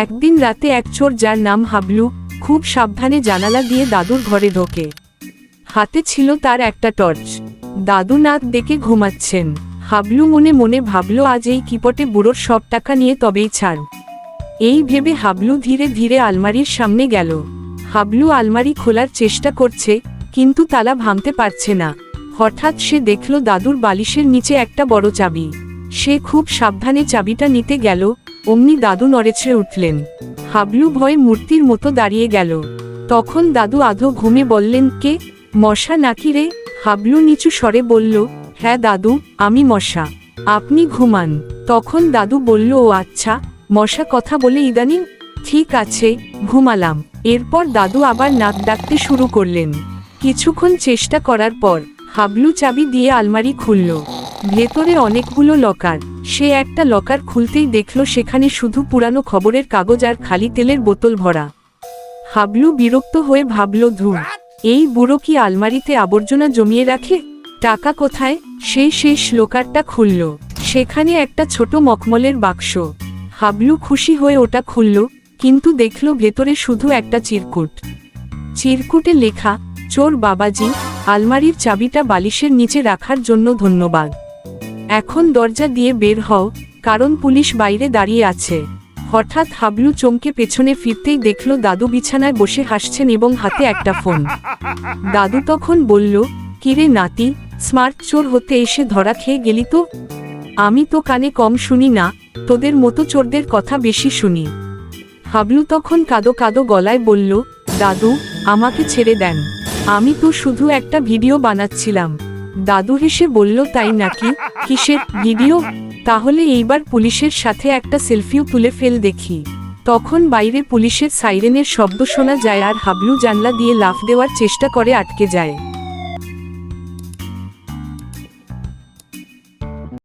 একদিন রাতে এক চোর যার নাম হাবলু খুব সাবধানে জানালা দিয়ে দাদুর ঘরে ঢোকে। হাতে ছিল তার একটা টর্চ। দাদু নাক ডেকে ঘুমাচ্ছেন। হাবলু মনে মনে ভাবল আজ এই কিপটে বুড়োর সব টাকা নিয়ে তবেই ছাড়। এই ভেবে হাবলু ধীরে ধীরে আলমারির সামনে গেল। হাবলু আলমারি খোলার চেষ্টা করছে, কিন্তু তালা ভাঙতে পারছে না। হঠাৎ সে দেখল দাদুর বালিশের নিচে একটা বড় চাবি। সে খুব সাবধানে চাবিটা নিতে গেল, অমনি দাদু নড়েচড়ে উঠলেন। হাবলু ভয়ে মূর্তির মতো দাঁড়িয়ে গেল। তখন দাদু আধো ঘুমে বললেন, কে? মশা নাকি রে? হাবলু নিচু স্বরে বলল, হ্যাঁ দাদু, আমি মশা। আপনি ঘুমান। তখন দাদু বলল, ও আচ্ছা, মশা কথা বলে ইদানিং? ঠিক আছে, ঘুমালাম। এরপর দাদু আবার নাক ডাকতে শুরু করলেন। কিছুক্ষণ চেষ্টা করার পর হাবলু চাবি দিয়ে আলমারি খুলল। ভেতরে অনেকগুলো লকার। সে একটা লকার খুলতেই দেখল সেখানে শুধু পুরানো খবরের কাগজ আর খালি তেলের বোতল ভরা। হাবলু বিরক্ত হয়ে ভাবল, ধুর, এই বুড়ো কি আলমারিতে আবর্জনা জমিয়ে রাখে? টাকা কোথায়? সেই শেষ লকারটা খুলল। সেখানে একটা ছোট মখমলের বাক্স। হাবলু খুশি হয়ে ওটা খুলল, কিন্তু দেখল ভেতরে শুধু একটা চিরকুট। চিরকুটে লেখা, চোর বাবাজি, আলমারির চাবিটা বালিশের নিচে রাখার জন্য ধন্যবাদ। এখন দরজা দিয়ে বের হও, কারণ পুলিশ বাইরে দাঁড়িয়ে আছে। হঠাৎ হাবলু চমকে পেছনে ফিরতেই দেখল দাদু বিছানায় বসে হাসছেন এবং হাতে একটা ফোন। দাদু তখন বলল, কিরে নাতি, স্মার্ট চোর হতে এসে ধরা খেয়ে গেলি তো? আমি তো কানে কম শুনি না, তোদের মতো চোরদের কথা বেশি শুনি। হাবলু তখন কাঁদো কাঁদো গলায় বলল, দাদু, আমাকে ছেড়ে দেন, আমি তো শুধু একটা ভিডিও বানাচ্ছিলাম। দাদু হেসে বলল, তাই নাকি? কিসের ভিডিও? তাহলে এইবার পুলিশের সাথে একটা সেলফিও তুলে ফেল দেখি। তখন বাইরে পুলিশের সাইরেনের শব্দ শোনা যায় আর হাবলু জানলা দিয়ে লাফ দেওয়ার চেষ্টা করে আটকে যায়।